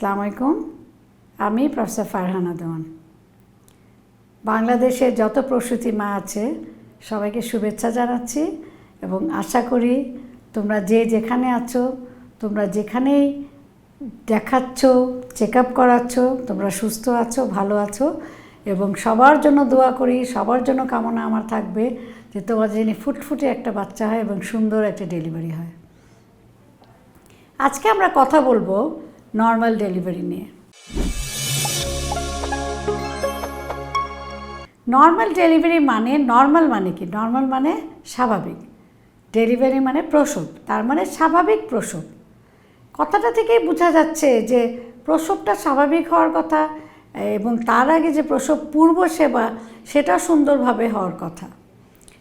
আসসালামু আলাইকুম। আমি প্রফেসর ফারহানা দেওয়ান। বাংলাদেশে যত প্রসূতি মা আছে সবাইকে শুভেচ্ছা জানাচ্ছি এবং আশা করি তোমরা যে যেখানে আছো, তোমরা যেখানেই দেখাচ্ছ, চেক আপ করাচ্ছ, তোমরা সুস্থ আছো, ভালো আছো এবং সবার জন্য দোয়া করি, সবার জন্য কামনা আমার থাকবে যে তোমার যেন ফুটফুটে একটা বাচ্চা হয় এবং সুন্দর একটা ডেলিভারি হয়। আজকে আমরা কথা বলবো নর্মাল ডেলিভারি নিয়ে। নর্মাল ডেলিভারি মানে নর্মাল মানে কি? নর্মাল মানে স্বাভাবিক, ডেলিভারি মানে প্রসব, তার মানে স্বাভাবিক প্রসব। কথাটা থেকেই বোঝা যাচ্ছে যে প্রসবটা স্বাভাবিক হওয়ার কথা এবং তার আগে যে প্রসব পূর্ব সেবা সেটা সুন্দরভাবে হওয়ার কথা।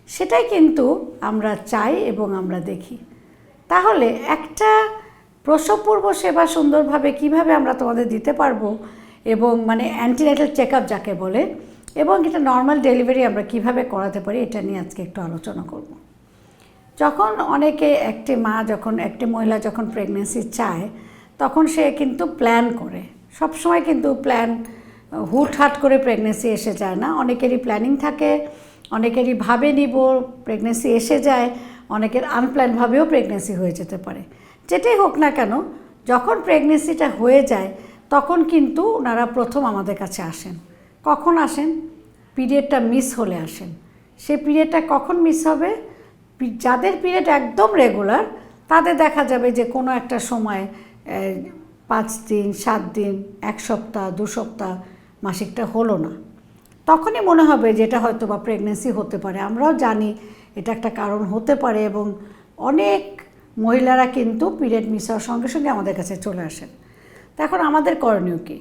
সেটাই কিন্তু আমরা চাই এবং আমরা দেখি। তাহলে একটা প্রসব পূর্ব সেবা সুন্দরভাবে কিভাবে আমরা তোমাদের দিতে পারবো এবং মানে অ্যান্টিনেটাল চেক আপ যাকে বলে, এবং এটা নর্মাল ডেলিভারি আমরা কিভাবে করাতে পারি এটা নিয়ে আজকে একটু আলোচনা করব। যখন একটি মহিলা যখন প্রেগনেন্সি চায় তখন সে কিন্তু প্ল্যান করে, সবসময় কিন্তু হুটহাট করে প্রেগনেন্সি এসে যায় না। অনেকেরই প্ল্যানিং থাকে, অনেকেরই ভাবে নিব প্রেগনেন্সি এসে যায়, অনেকের আনপ্ল্যানভাবেও প্রেগনেন্সি হয়ে যেতে পারে। যেটাই হোক না কেন, যখন প্রেগনেন্সিটা হয়ে যায় তখন কিন্তু ওনারা প্রথম আমাদের কাছে আসেন। কখন আসেন? পিরিয়ডটা মিস হলে আসেন। সেই পিরিয়ডটা কখন মিস হবে? যাদের পিরিয়ড একদম রেগুলার তাদের দেখা যাবে যে কোনো একটা সময় 5 দিন, 7 দিন, 1 সপ্তাহ, 2 সপ্তাহ মাসিকটা হলো না, তখনই মনে হবে যে এটা হয়তো বা প্রেগনেন্সি হতে পারে। আমরাও জানি এটা একটা কারণ হতে পারে এবং অনেক মহিলারা কিন্তু পিরিয়ড মিস হওয়ার সঙ্গে সঙ্গে আমাদের কাছে চলে আসেন। তো এখন আমাদের করণীয় কী?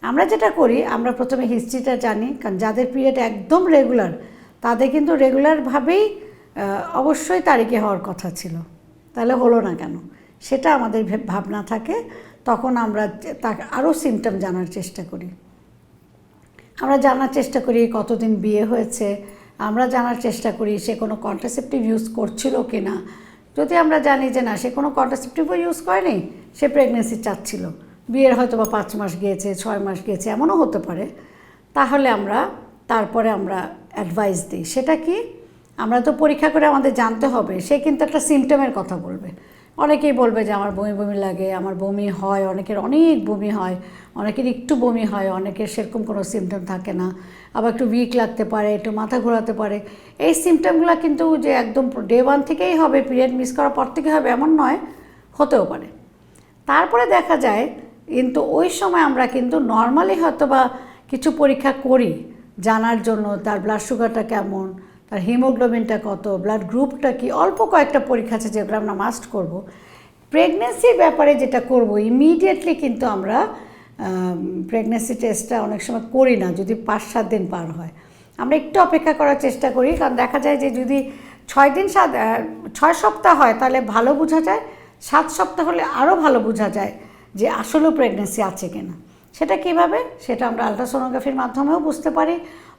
আমরা যেটা করি, আমরা প্রথমে হিস্ট্রিটা জানি, কারণ যাদের পিরিয়ড একদম রেগুলার তাদের কিন্তু রেগুলারভাবেই অবশ্যই তারিখে হওয়ার কথা ছিল, তাহলে হলো না কেন সেটা আমাদের ভাবনা থাকে। তখন আমরা তাকে আরও সিমটম জানার চেষ্টা করি। আমরা জানার চেষ্টা করি কতদিন বিয়ে হয়েছে, আমরা জানার চেষ্টা করি সে কোনো কন্ট্রাসেপটিভ ইউজ করছিল কি না। যদি আমরা জানি যে না, সে কোনো কন্ট্রাসেপটিভও ইউজ করেনি, সে প্রেগনেন্সি চাচ্ছিল, বিয়ের হয়তো বা 5 মাস গিয়েছে, 6 মাস গিয়েছে, এমনও হতে পারে, তাহলে তারপরে আমরা অ্যাডভাইস দিই। সেটা কি? আমরা তো পরীক্ষা করে আমাদের জানতে হবে। সে কিন্তু একটা সিমটমের কথা বলবে। অনেকেই বলবে যে আমার বমি বমি লাগে, আমার বমি হয়, অনেকের অনেক বমি হয়, অনেকের একটু বমি হয়, অনেকের সেরকম কোনো সিমটম থাকে না, আবার একটু উইক লাগতে পারে, একটু মাথা ঘোরাতে পারে। এই সিমটমগুলো কিন্তু যে একদম ডে 1 থেকেই হবে, পিরিয়ড মিস করার পর থেকে হবে এমন নয়, হতেও পারে। তারপরে দেখা যায় কিন্তু ওই সময় আমরা কিন্তু নর্মালি হয়তো বা কিছু পরীক্ষা করি জানার জন্য তার ব্লাড সুগারটা কেমন, তার হিমোগ্লোবিনটা কত, ব্লাড গ্রুপটা কি, অল্প কয়েকটা পরীক্ষা আছে যেগুলো আমরা মাস্ট করব। প্রেগনেন্সির ব্যাপারে যেটা করব, ইমিডিয়েটলি কিন্তু আমরা প্রেগনেন্সি টেস্টটা অনেক সময় করি না যদি 5-7 দিন পার হয়। আমরা একটু অপেক্ষা করার চেষ্টা করি, কারণ দেখা যায় যে যদি 6 সপ্তাহ হয় তাহলে ভালো বোঝা যায়, 7 সপ্তাহ হলে আরও ভালো বোঝা যায় যে আসলেও প্রেগনেন্সি আছে কিনা। সেটা কীভাবে? সেটা আমরা আলট্রাসোনোগ্রাফির মাধ্যমেও বুঝতে পারি,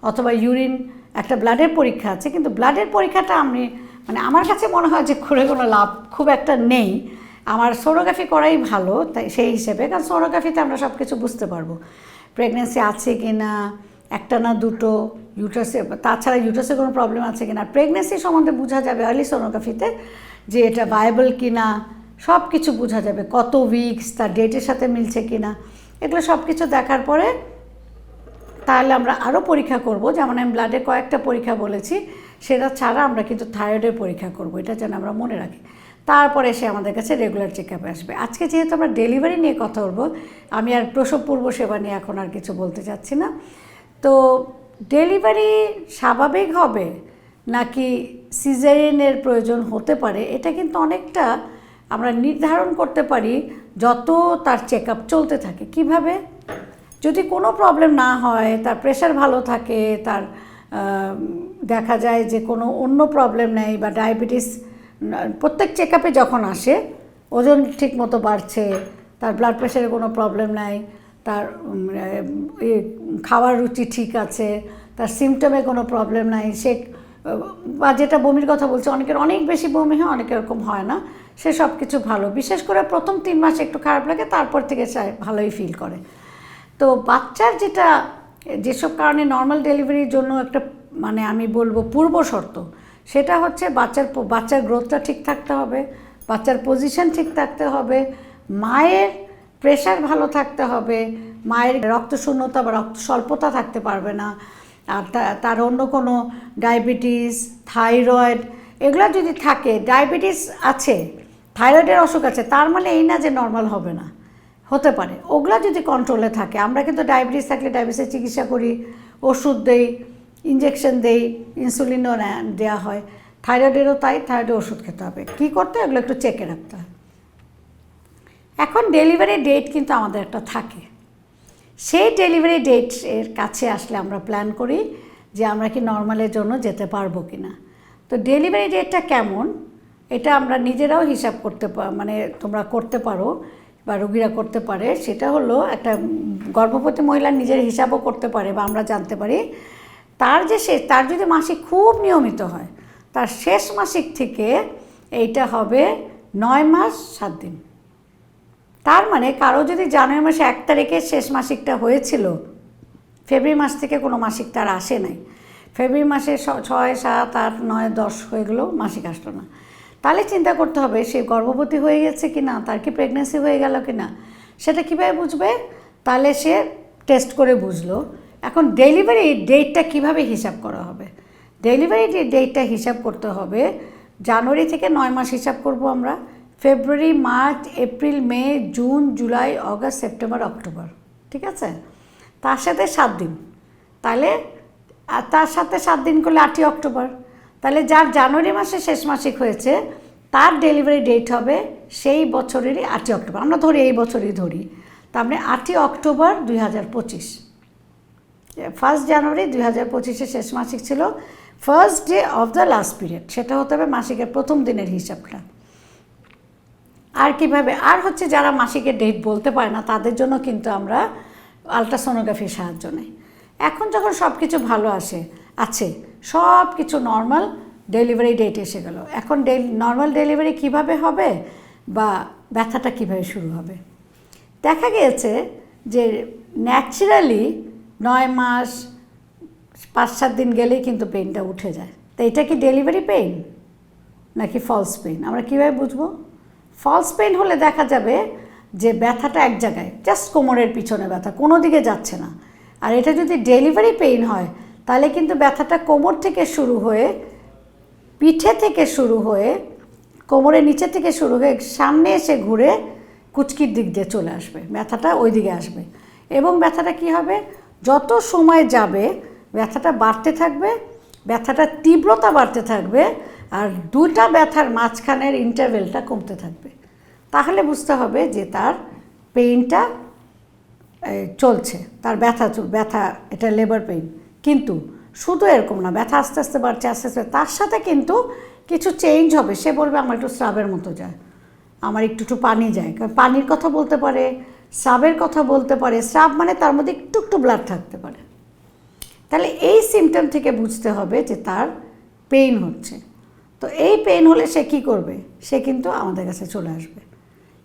অথবা ইউরিন একটা ব্লাডের পরীক্ষা আছে, কিন্তু ব্লাডের পরীক্ষাটা আমার কাছে মনে হয় যে করে কোনো লাভ খুব একটা নেই। আমার সোনোগ্রাফি করাই ভালো, তাই সেই হিসেবে, কারণ সোনোগ্রাফিতে আমরা সব কিছু বুঝতে পারবো প্রেগনেন্সি আছে কি না, একটা না দুটো, ইউটারাসে, তাছাড়া ইউটারাসে কোনো প্রবলেম আছে কি না। প্রেগনেন্সি সম্বন্ধে বোঝা যাবে আর্লি সোনোগ্রাফিতে যে এটা ভায়াবল কি না, সব কিছু বোঝা যাবে, কত উইকস, তার ডেটের সাথে মিলছে কি না, এগুলো সব কিছু দেখার পরে তাহলে আমরা আরও পরীক্ষা করব। যেমন আমি ব্লাডের কয়েকটা পরীক্ষা বলেছি, সেটা ছাড়া আমরা কিন্তু থাইরয়েডের পরীক্ষা করব, এটা যেন আমরা মনে রাখি। তারপরে সে আমাদের কাছে রেগুলার চেক আপে আসবে। আজকে যেহেতু আমরা ডেলিভারি নিয়ে কথা বলবো, আমি আর প্রসব পূর্ব সেবা নিয়ে এখন আর কিছু বলতে চাচ্ছি না। তো ডেলিভারি স্বাভাবিক হবে নাকি সিজারিয়ানের প্রয়োজন হতে পারে, এটা কিন্তু অনেকটা আমরা নির্ধারণ করতে পারি যত তার চেক আপ চলতে থাকে। কিভাবে? যদি কোনো প্রবলেম না হয়, তার প্রেশার ভালো থাকে, তার দেখা যায় যে কোনো অন্য প্রবলেম নেই, বা ডায়াবেটিস প্রত্যেক চেক আপে যখন আসে ওজন ঠিক মতো বাড়ছে, তার ব্লাড প্রেশারে কোনো প্রবলেম নাই, তার খাওয়ার রুচি ঠিক আছে, তার সিমটমে কোনো প্রবলেম নাই, সে বা যেটা বমির কথা বলছে, অনেকের অনেক বেশি বমি হয়, অনেকের এরকম হয় না, সে সব কিছু ভালো। বিশেষ করে প্রথম 3 মাস একটু খারাপ লাগে, তারপর থেকে সে ভালোই ফিল করে। তো বাচ্চার যেসব কারণে নর্মাল ডেলিভারির জন্য একটা মানে আমি বলবো পূর্ব শর্ত, সেটা হচ্ছে বাচ্চার গ্রোথটা ঠিক থাকতে হবে, বাচ্চার পজিশন ঠিক থাকতে হবে, মায়ের প্রেশার ভালো থাকতে হবে, মায়ের রক্তশূন্যতা বা রক্ত স্বল্পতা থাকতে পারবে না, আর তার অন্য কোনো ডায়াবেটিস, থাইরয়েড এগুলো যদি থাকে, ডায়াবেটিস আছে, থাইরয়েডের অসুখ আছে, তার মানে এই না যে নর্মাল হবে না, হতে পারে। ওগুলা যদি কন্ট্রোলে থাকে, আমরা কিন্তু ডায়াবেটিস থাকলে ডায়াবেটিসের চিকিৎসা করি, ওষুধ দেই, ইঞ্জেকশন দেই, ইনসুলিনও দেওয়া হয়, থাইরয়েডেরও তাই, থাইরয়েডের ওষুধ খেতে হবে। কী করতে হয়, এগুলো একটু চেকে রাখতে হয়। এখন ডেলিভারি ডেট কিন্তু আমাদের একটা থাকে, সেই ডেলিভারি ডেট এর কাছে আসলে আমরা প্ল্যান করি যে আমরা কি নর্মালের জন্য যেতে পারবো কি না। তো ডেলিভারি ডেটটা কেমন, এটা আমরা নিজেরাও হিসাব মানে তোমরা করতে পারো বা রোগীরা করতে পারে। সেটা হলো একটা গর্ভবতী মহিলা নিজের হিসাবও করতে পারে বা আমরা জানতে পারি তার যদি মাসিক খুব নিয়মিত হয়, তার শেষ মাসিক থেকে এইটা হবে 9 মাস 7 দিন। তার মানে কারো যদি জানুয়ারি মাসে 1 তারিখে শেষ মাসিকটা হয়েছিল, ফেব্রুয়ারি মাস থেকে কোনো মাসিক তার আসে নাই, ফেব্রুয়ারি মাসে 6, 7, 8, 9, 10 হয়ে গেলো, মাসিক আসলো না, তাহলে চিন্তা করতে হবে সে গর্ভবতী হয়ে গেছে কি না, তার কি প্রেগনেন্সি হয়ে গেল কি না, সেটা কীভাবে বুঝবে? তাহলে সে টেস্ট করে বুঝলো। এখন ডেলিভারি ডেটটা কিভাবে হিসাব করা হবে? ডেলিভারি ডেটটা হিসাব করতে হবে, জানুয়ারি থেকে 9 মাস হিসাব করব আমরা, February, March, April, May, June, July, August, September, October, ঠিক আছে? তার সাথে 7 দিন, তাহলে তার সাথে 7 দিন করলে 8ই অক্টোবর। তাহলে যার জানুয়ারি মাসে শেষ মাসিক হয়েছে, তার ডেলিভারি ডেট হবে সেই বছরেরই 8ই অক্টোবর। আমরা ধরি এই বছরই ধরি, তার মানে 8ই অক্টোবর 2025। 1 জানুয়ারি 2025 শেষ মাসিক ছিল, first day of the last period, সেটা হতে হবে মাসিকের প্রথম দিনের হিসাবটা। আর কিভাবে, আর হচ্ছে যারা মাসিকের ডেট বলতে পারে না, তাদের জন্য কিন্তু আমরা আলট্রাসোনোগ্রাফির সাহায্য নেই। এখন যখন সব কিছু ভালো আছে, সব কিছু নর্মাল, ডেলিভারি ডেট এসে গেল, এখন নর্মাল ডেলিভারি কিভাবে হবে বা ব্যথাটা কিভাবে শুরু হবে? দেখা গিয়েছে যে ন্যাচারালি 9 মাস 5-7 দিন গেলেই কিন্তু পেইনটা উঠে যায়। তো এটা কি ডেলিভারি পেইন নাকি ফলস পেইন? আমরা কীভাবে বুঝবো? ফলস পেইন হলে দেখা যাবে যে ব্যথাটা এক জায়গায়, জাস্ট কোমরের পিছনে ব্যথা, কোনো দিকে যাচ্ছে না। আর এটা যদি ডেলিভারি পেইন হয়, তাহলে কিন্তু ব্যথাটা কোমর থেকে শুরু হয়ে, পিঠে থেকে শুরু হয়ে, কোমরের নিচে থেকে শুরু হয়ে সামনে এসে ঘুরে কুচকির দিক দিয়ে চলে আসবে, ব্যথাটা ওই দিকে আসবে। এবং ব্যথাটা কি হবে, যত সময় যাবে ব্যথাটা বাড়তে থাকবে, ব্যথাটার তীব্রতা বাড়তে থাকবে, আর দুটা ব্যথার মাঝখানের ইন্টারভেলটা কমতে থাকবে। তাহলে বুঝতে হবে যে তার পেইনটা চলছে, তার ব্যথা এটা লেবার পেইন। কিন্তু শুধু এরকম না, ব্যথা আস্তে আস্তে বাড়ছে, আস্তে আস্তে তার সাথে কিন্তু কিছু চেঞ্জ হবে। সে বলবে আমার একটু স্রাবের মতো যায়, আমার একটু পানি যায়, কারণ পানির কথা বলতে পারে, স্রাবের কথা বলতে পারে। স্রাব মানে তার মধ্যে একটু ব্লাড থাকতে পারে। তাহলে এই সিমটম থেকে বুঝতে হবে যে তার পেইন হচ্ছে। তো এই পেইন হলে সে কি করবে? সে কিন্তু আমাদের কাছে চলে আসবে।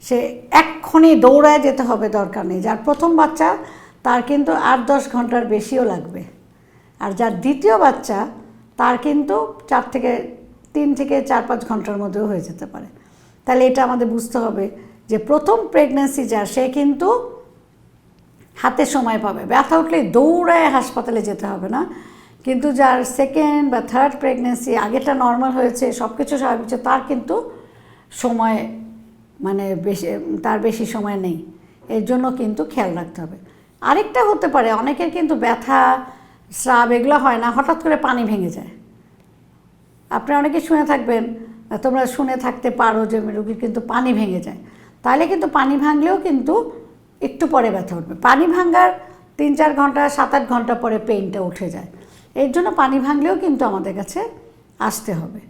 সে এক্ষুনি দৌড়ায় যেতে হবে, দরকার নেই। যার প্রথম বাচ্চা তার কিন্তু 8-10 ঘন্টার বেশিও লাগবে, আর যার দ্বিতীয় বাচ্চা তার কিন্তু 3 থেকে 4-5 ঘন্টার মধ্যেও হয়ে যেতে পারে। তাহলে এটা আমাদের বুঝতে হবে যে প্রথম প্রেগন্যান্সি যার, সে কিন্তু হাতে সময় পাবে, ব্যথা উঠলে দৌড়ায় হাসপাতালে যেতে হবে না। কিন্তু যার সেকেন্ড বা থার্ড প্রেগন্যান্সি, আগেটা নর্মাল হয়েছে, সব কিছু স্বাভাবিক হচ্ছে, তার কিন্তু সময় মানে বেশি সময় নেই। এর জন্য কিন্তু খেয়াল রাখতে হবে। আরেকটা হতে পারে, অনেকের কিন্তু ব্যথা, স্রাব এগুলো হয় না, হঠাৎ করে পানি ভেঙে যায়। আপনারা অনেকে শুনে থাকবেন, তোমরা শুনে থাকতে পারো যে রোগীর কিন্তু পানি ভেঙে যায়। তাহলে কিন্তু পানি ভাঙলেও কিন্তু একটু পরে ব্যথা উঠবে। পানি ভাঙার 3-4 ঘন্টা, 7-8 ঘন্টা পরে পেইনটা উঠে যায়। এর জন্য পানি ভাঙলেও কিন্তু আমাদের কাছে আসতে হবে।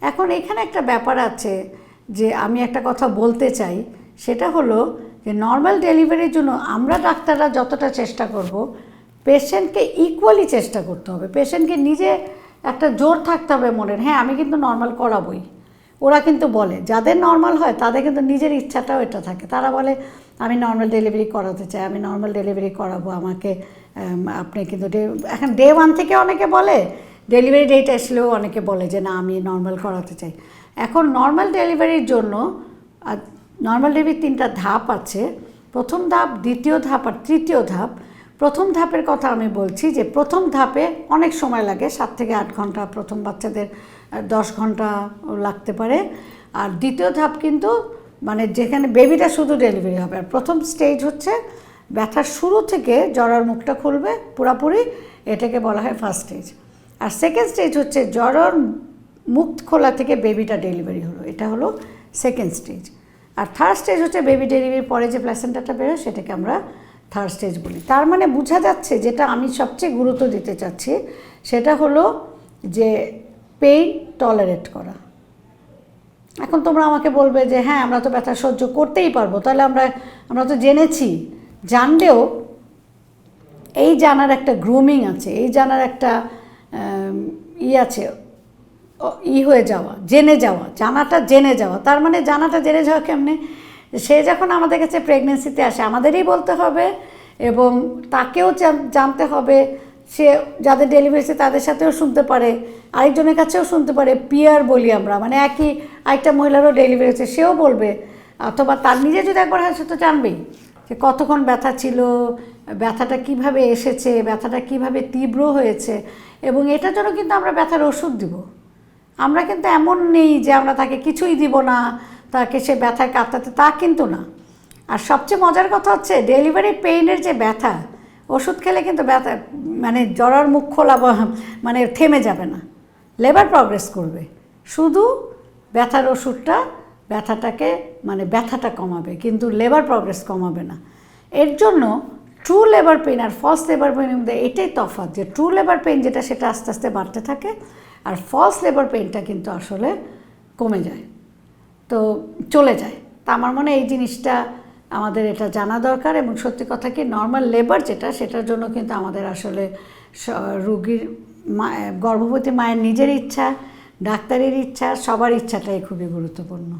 এখন এখানে একটা ব্যাপার আছে যে আমি একটা কথা বলতে চাই, সেটা হলো যে নর্মাল ডেলিভারির জন্য আমরা ডাক্তাররা যতটা চেষ্টা করব, পেশেন্টকে ইকুয়ালি চেষ্টা করতে হবে। পেশেন্টকে নিজে একটা জোর থাকতে হবে মনের, হ্যাঁ আমি কিন্তু নর্মাল করাবই। ওরা কিন্তু বলে, যাদের নর্মাল হয় তাদের কিন্তু নিজের ইচ্ছাটাও এটা থাকে, তারা বলে আমি নর্মাল ডেলিভারি করাতে চাই, আমি নর্মাল ডেলিভারি করাবো, আমাকে আপনি কিন্তু এখন ডে 1 থেকে অনেকে বলে, ডেলিভারি ডেট আসলেও অনেকে বলে যে না আমি নর্মাল করাতে চাই। এখন নর্মাল ডেলিভারির জন্য নর্মাল ডেলিভারির 3টা ধাপ আছে, প্রথম ধাপ, দ্বিতীয় ধাপ আর তৃতীয় ধাপ। প্রথম ধাপের কথা আমি বলছি যে প্রথম ধাপে অনেক সময় লাগে, 7 থেকে 8 ঘন্টা, প্রথম বাচ্চাদের 10 ঘন্টা লাগতে পারে। আর দ্বিতীয় ধাপ কিন্তু মানে যেখানে বেবিটা শুধু ডেলিভারি হবে। আর প্রথম স্টেজ হচ্ছে ব্যথার শুরু থেকে জ্বরের মুখটা খুলবে পুরাপুরি, এটাকে বলা হয় ফার্স্ট স্টেজ। আর সেকেন্ড স্টেজ হচ্ছে জ্বরের মুখ খোলা থেকে বেবিটা ডেলিভারি হলো, এটা হলো সেকেন্ড স্টেজ। আর থার্ড স্টেজ হচ্ছে বেবি ডেলিভারির পরে যে প্ল্যাসেন্টাটা বেরোয় সেটাকে আমরা থার্ড স্টেজ বলি। তার মানে বোঝা যাচ্ছে, যেটা আমি সবচেয়ে গুরুত্ব দিতে চাচ্ছি সেটা হলো যে পেইন টলারেট করা। এখন তোমরা আমাকে বলবে যে হ্যাঁ আমরা তো ব্যথা সহ্য করতেই পারবো, তাহলে আমরা তো জেনেছি, জানলেও এই জানার একটা গ্রুমিং আছে, এই জানার একটা আছে, হয়ে যাওয়া, জেনে যাওয়া, জানাটা জেনে যাওয়া। তার মানে জানাটা জেনে যাওয়া কেমনে? সে যখন আমাদের কাছে প্রেগনেন্সিতে আসে আমাদেরই বলতে হবে, এবং তাকেও জানতে হবে, সে যাদের ডেলিভারি হয়েছে তাদের সাথেও শুনতে পারে, আরেকজনের কাছেও শুনতে পারে, পিয়ার বলি আমরা, মানে একই আরেকটা মহিলারও ডেলিভারি হয়েছে সেও বলবে, অথবা তার নিজে যদি একবার হয় সে তো জানবেই যে কতক্ষণ ব্যথা ছিল, ব্যথাটা কিভাবে এসেছে, ব্যথাটা কিভাবে তীব্র হয়েছে। এবং এটার জন্য কিন্তু আমরা ব্যথার ওষুধ দিব, আমরা কিন্তু এমন নেই যে আমরা তাকে কিছুই দিব না, তাকে সে ব্যথায় কাটাতে, তা কিন্তু না। আর সবচেয়ে মজার কথা হচ্ছে ডেলিভারি পেইনের যে ব্যথা, ওষুধ খেলে কিন্তু ব্যথা মানে জ্বরের মুখ খোলা মানে থেমে যাবে না, লেবার প্রগ্রেস করবে। শুধু ব্যথার ওষুধটা ব্যথাটাকে মানে ব্যথাটা কমাবে, কিন্তু লেবার প্রগ্রেস কমাবে না। এর জন্য ট্রু লেবার পেইন আর ফলস লেবার পেইনের মধ্যে এটাই তফাৎ যে ট্রু লেবার পেইন যেটা সেটা আস্তে আস্তে বাড়তে থাকে, আর ফলস লেবার পেইনটা কিন্তু আসলে কমে যায়, তো চলে যায়। তা আমার মনে হয় এই জিনিসটা আমাদের এটা জানা দরকার। এবং সত্যি কথা কি, নর্মাল লেবার যেটা, সেটার জন্য কিন্তু আমাদের আসলে রুগীর গর্ভবতী মায়ের নিজের ইচ্ছা, ডাক্তারের ইচ্ছা, সবার ইচ্ছাটাই খুবই গুরুত্বপূর্ণ।